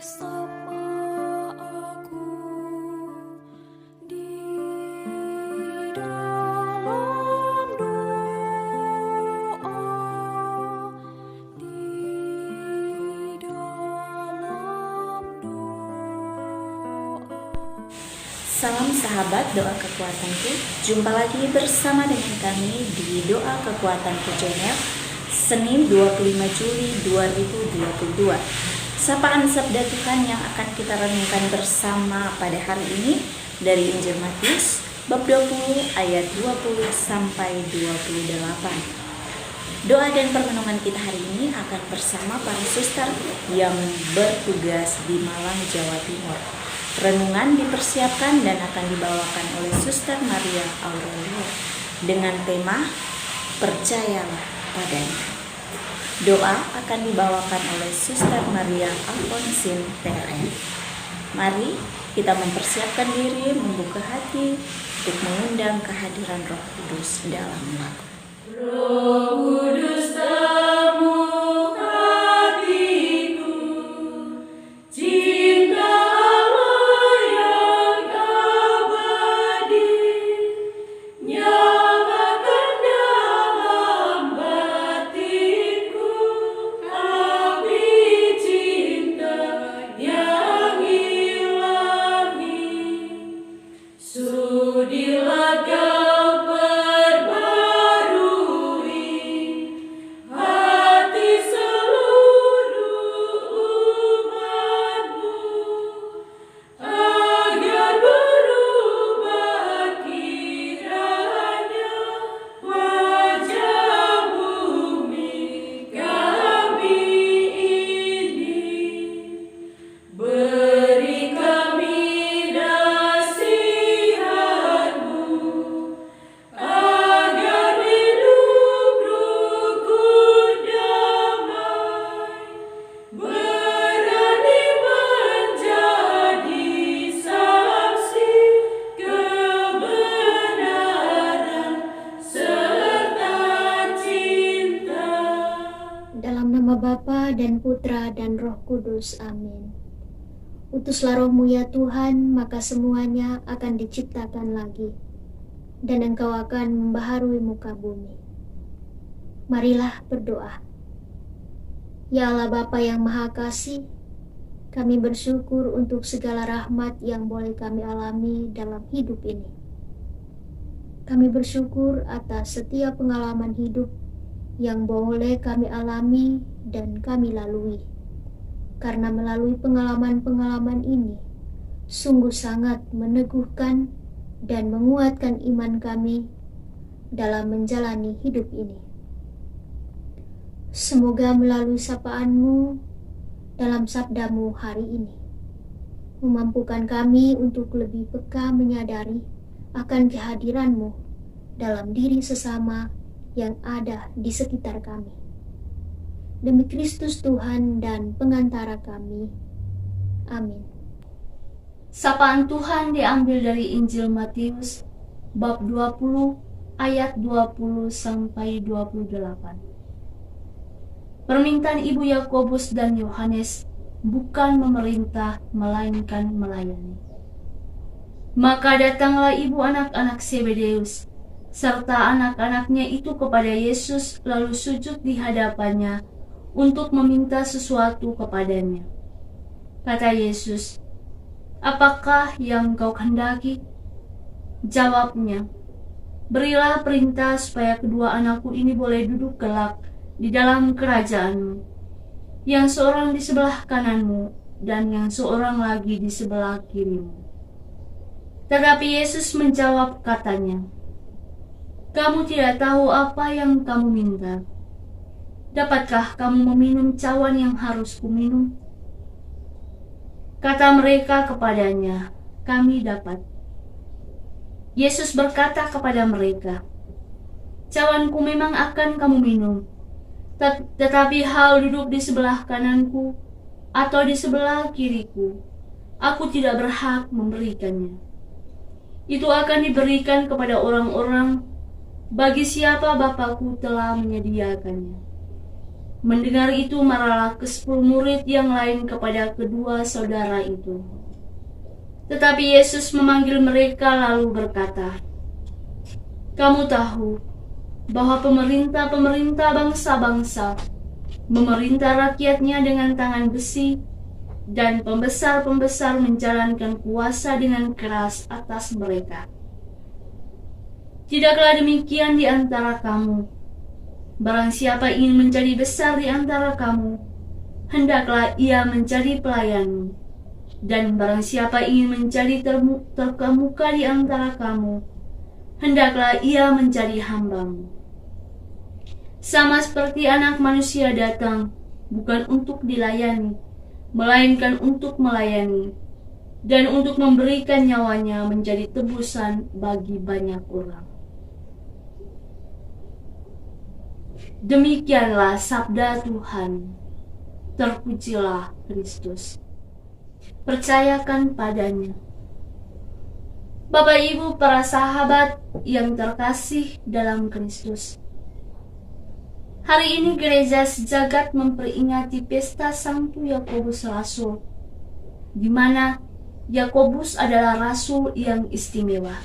bersama aku di dalam doa, di dalam doa. Salam sahabat doa kekuatanku, jumpa lagi bersama dengan kami di Doa Kekuatanku Channel, Senin 25 Juli 2022. Sapaan Sabda Tuhan yang akan kita renungkan bersama pada hari ini dari Injil Matius bab 20 ayat 20 sampai 28. Doa dan permenungan kita hari ini akan bersama para suster yang bertugas di Malang, Jawa Timur. Renungan dipersiapkan dan akan dibawakan oleh Suster Maria Aurelia dengan tema Percayalah Padanya. Doa akan dibawakan oleh Suster Maria Alfonsin TRN. Mari kita mempersiapkan diri, membuka hati untuk mengundang kehadiran Roh Kudus dalam lagu. Roh Kudus tamu hatiku, cinta Allah yang abadi, nyalakan dalam batinku api cinta yang ilahi. Sudilah kau perbarui hati seluruh umatmu, agar berubah kiranya wajah bumi kami ini. Beri kami nasihat-Mu, agar hidup rukun damai, berani menjadi saksi kebenaran serta cinta. Dalam nama Bapa dan Putra dan Roh Kudus. Amin. Utuslah Roh-Mu ya Tuhan, maka semuanya akan diciptakan lagi, dan Engkau akan membaharui muka bumi. Marilah berdoa. Ya Allah Bapa yang Maha Kasih, kami bersyukur untuk segala rahmat yang boleh kami alami dalam hidup ini. Kami bersyukur atas setiap pengalaman hidup yang boleh kami alami dan kami lalui. Karena melalui pengalaman-pengalaman ini, sungguh sangat meneguhkan dan menguatkan iman kami dalam menjalani hidup ini. Semoga melalui sapaan-Mu dalam sabda-Mu hari ini, memampukan kami untuk lebih peka menyadari akan kehadiran-Mu dalam diri sesama yang ada di sekitar kami. Demi Kristus Tuhan dan pengantara kami. Amin. Sapaan Tuhan diambil dari Injil Matius bab 20 ayat 20 sampai 28. Permintaan ibu Yakobus dan Yohanes bukan memerintah melainkan melayani. Maka datanglah ibu anak-anak Zebedeus serta anak-anaknya itu kepada Yesus, lalu sujud di hadapannya untuk meminta sesuatu kepadanya. Kata Yesus, "Apakah yang kau kehendaki?" Jawabnya, "Berilah perintah supaya kedua anakku ini boleh duduk kelak di dalam kerajaan-Mu, yang seorang di sebelah kanan-Mu dan yang seorang lagi di sebelah kiri-Mu." Tetapi Yesus menjawab katanya, "Kamu tidak tahu apa yang kamu minta. Dapatkah kamu meminum cawan yang harus kuminum?" Kata mereka kepadanya, "Kami dapat." Yesus berkata kepada mereka, "Cawanku memang akan kamu minum, tetapi hal duduk di sebelah kananku atau di sebelah kiriku, aku tidak berhak memberikannya. Itu akan diberikan kepada orang-orang bagi siapa Bapa-Ku telah menyediakannya." Mendengar itu marahlah ke-10 murid yang lain kepada kedua saudara itu. Tetapi Yesus memanggil mereka lalu berkata, "Kamu tahu bahwa pemerintah-pemerintah bangsa-bangsa memerintah rakyatnya dengan tangan besi, dan pembesar-pembesar menjalankan kuasa dengan keras atas mereka. Tidaklah demikian di antara kamu. Barang siapa ingin menjadi besar di antara kamu, hendaklah ia menjadi pelayanmu. Dan barang siapa ingin menjadi terkemuka di antara kamu, hendaklah ia menjadi hambamu. Sama seperti Anak Manusia datang, bukan untuk dilayani, melainkan untuk melayani, dan untuk memberikan nyawanya menjadi tebusan bagi banyak orang." Demikianlah sabda Tuhan. Terpujilah Kristus. Percayakan padanya. Bapak Ibu para sahabat yang terkasih dalam Kristus, hari ini gereja sejagat memperingati pesta Santo Yakobus Rasul, di mana Yakobus adalah rasul yang istimewa.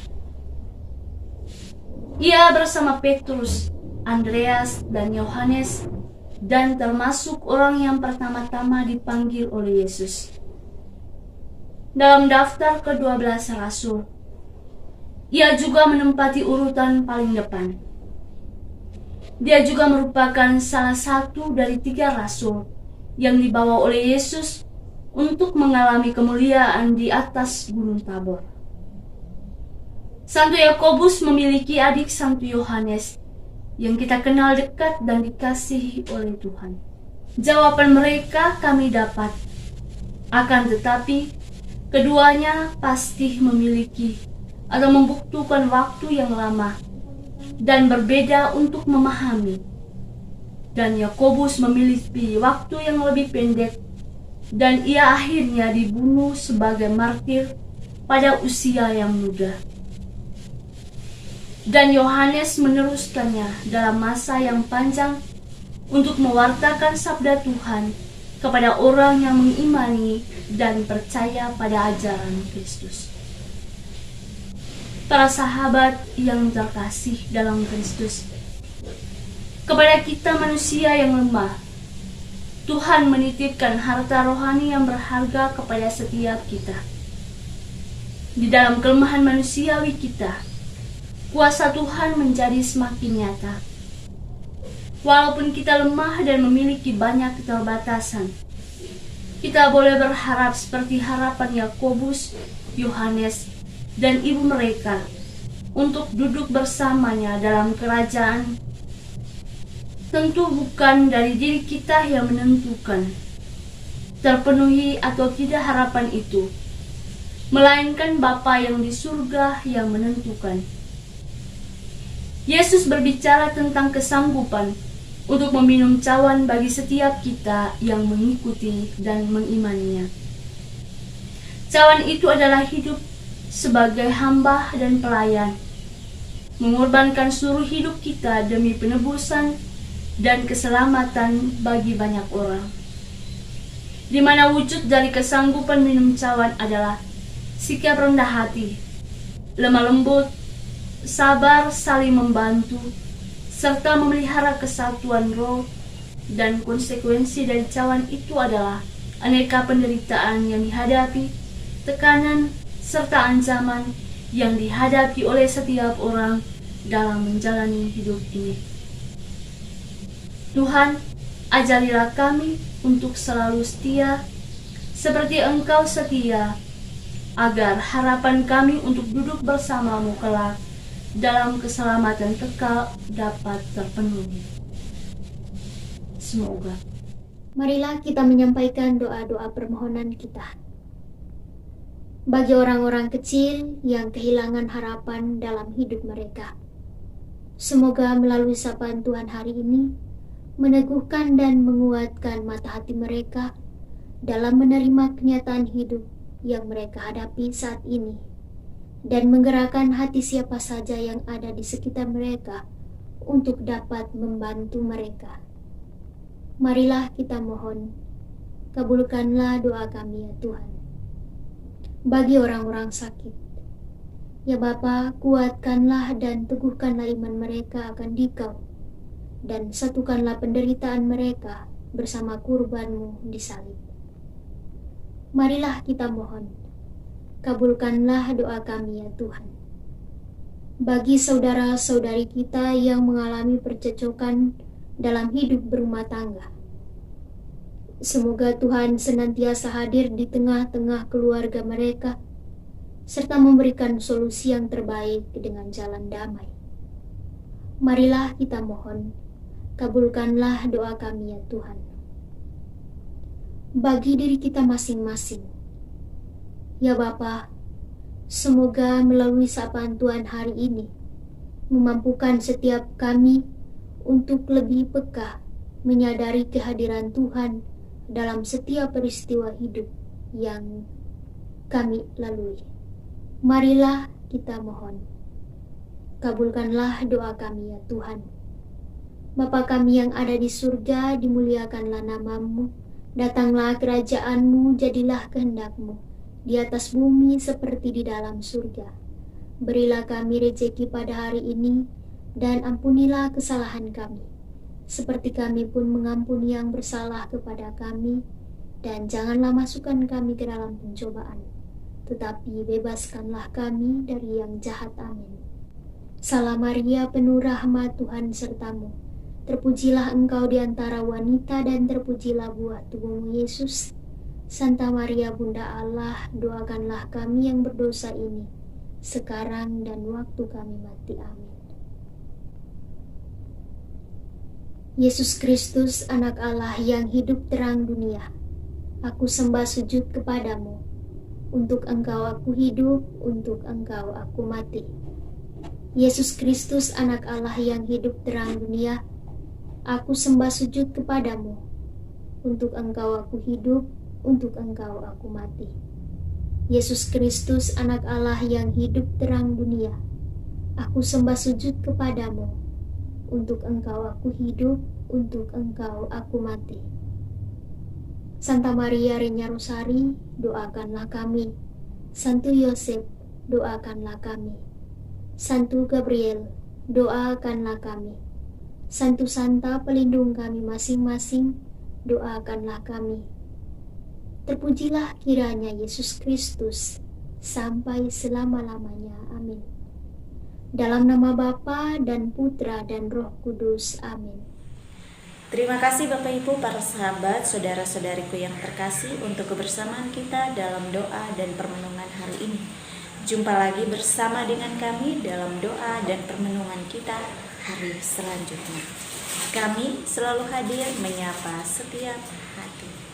Ia bersama Petrus, Andreas, dan Yohanes, dan termasuk orang yang pertama-tama dipanggil oleh Yesus. Dalam daftar ke-12 rasul, ia juga menempati urutan paling depan. Dia juga merupakan salah satu dari 3 rasul yang dibawa oleh Yesus untuk mengalami kemuliaan di atas Gunung Tabor. Santo Yakobus memiliki adik Santo Yohanes yang kita kenal dekat dan dikasihi oleh Tuhan. Jawaban mereka kami dapat, akan tetapi keduanya pasti memiliki atau membutuhkan waktu yang lama dan berbeda untuk memahami. Dan Yakobus memiliki waktu yang lebih pendek, dan ia akhirnya dibunuh sebagai martir pada usia yang muda. Dan Yohanes meneruskannya dalam masa yang panjang untuk mewartakan sabda Tuhan kepada orang yang mengimani dan percaya pada ajaran Kristus. Para sahabat yang terkasih dalam Kristus, kepada kita manusia yang lemah, Tuhan menitipkan harta rohani yang berharga kepada setiap kita. Di dalam kelemahan manusiawi kita, kuasa Tuhan menjadi semakin nyata. Walaupun kita lemah dan memiliki banyak keterbatasan, kita boleh berharap seperti harapan Yakobus, Yohanes, dan ibu mereka untuk duduk bersamanya dalam kerajaan. Tentu bukan dari diri kita yang menentukan terpenuhi atau tidak harapan itu, melainkan Bapa yang di surga yang menentukan. Yesus berbicara tentang kesanggupan untuk meminum cawan bagi setiap kita yang mengikuti dan mengimaninya. Cawan itu adalah hidup sebagai hamba dan pelayan, mengorbankan seluruh hidup kita demi penebusan dan keselamatan bagi banyak orang. Di mana wujud dari kesanggupan minum cawan adalah sikap rendah hati, lemah lembut, sabar, saling membantu, serta memelihara kesatuan roh. Dan konsekuensi dari cawan itu adalah aneka penderitaan yang dihadapi, tekanan, serta ancaman yang dihadapi oleh setiap orang dalam menjalani hidup ini. Tuhan, ajarilah kami untuk selalu setia, seperti Engkau setia, agar harapan kami untuk duduk bersamamu kelak dalam keselamatan kekal dapat terpenuhi. Semoga. Marilah kita menyampaikan doa-doa permohonan kita. Bagi orang-orang kecil yang kehilangan harapan dalam hidup mereka, semoga melalui sapaan Tuhan hari ini meneguhkan dan menguatkan mata hati mereka dalam menerima kenyataan hidup yang mereka hadapi saat ini, dan menggerakkan hati siapa saja yang ada di sekitar mereka untuk dapat membantu mereka. Marilah kita mohon, kabulkanlah doa kami ya Tuhan. Bagi orang-orang sakit, ya Bapa, kuatkanlah dan teguhkanlah iman mereka akan Dikau, dan satukanlah penderitaan mereka bersama kurban-Mu di salib. Marilah kita mohon, kabulkanlah doa kami ya Tuhan. Bagi saudara-saudari kita yang mengalami percecokan dalam hidup berumah tangga, semoga Tuhan senantiasa hadir di tengah-tengah keluarga mereka, serta memberikan solusi yang terbaik dengan jalan damai. Marilah kita mohon, kabulkanlah doa kami ya Tuhan. Bagi diri kita masing-masing, ya Bapa, semoga melalui sapaan Tuhan hari ini, memampukan setiap kami untuk lebih peka menyadari kehadiran Tuhan dalam setiap peristiwa hidup yang kami lalui. Marilah kita mohon, kabulkanlah doa kami ya Tuhan. Bapa kami yang ada di surga, dimuliakanlah nama-Mu, datanglah kerajaan-Mu, jadilah kehendak-Mu di atas bumi seperti di dalam surga. Berilah kami rejeki pada hari ini, dan ampunilah kesalahan kami, seperti kami pun mengampuni yang bersalah kepada kami. Dan janganlah masukkan kami ke dalam pencobaan, tetapi bebaskanlah kami dari yang jahat. Amin. Salam Maria, penuh rahmat, Tuhan sertamu. Terpujilah engkau di antara wanita, dan terpujilah buah tubuhmu Yesus. Santa Maria Bunda Allah, doakanlah kami yang berdosa ini, sekarang dan waktu kami mati. Amin. Yesus Kristus, anak Allah yang hidup terang dunia, aku sembah sujud kepadamu. Untuk Engkau aku hidup, untuk Engkau aku mati. Yesus Kristus, anak Allah yang hidup terang dunia, aku sembah sujud kepadamu. Untuk Engkau aku hidup, untuk Engkau aku mati. Yesus Kristus, anak Allah yang hidup terang dunia, aku sembah sujud kepadamu. Untuk Engkau aku hidup, untuk Engkau aku mati. Santa Maria Regna Rosari, doakanlah kami. Santo Yosef, doakanlah kami. Santo Gabriel, doakanlah kami. Santo Santa, pelindung kami masing-masing, doakanlah kami. Terpujilah kiranya Yesus Kristus sampai selama-lamanya. Amin. Dalam nama Bapa dan Putra dan Roh Kudus. Amin. Terima kasih Bapak Ibu, para sahabat, saudara-saudariku yang terkasih, untuk kebersamaan kita dalam doa dan permenungan hari ini. Jumpa lagi bersama dengan kami dalam doa dan permenungan kita hari selanjutnya. Kami selalu hadir menyapa setiap hati.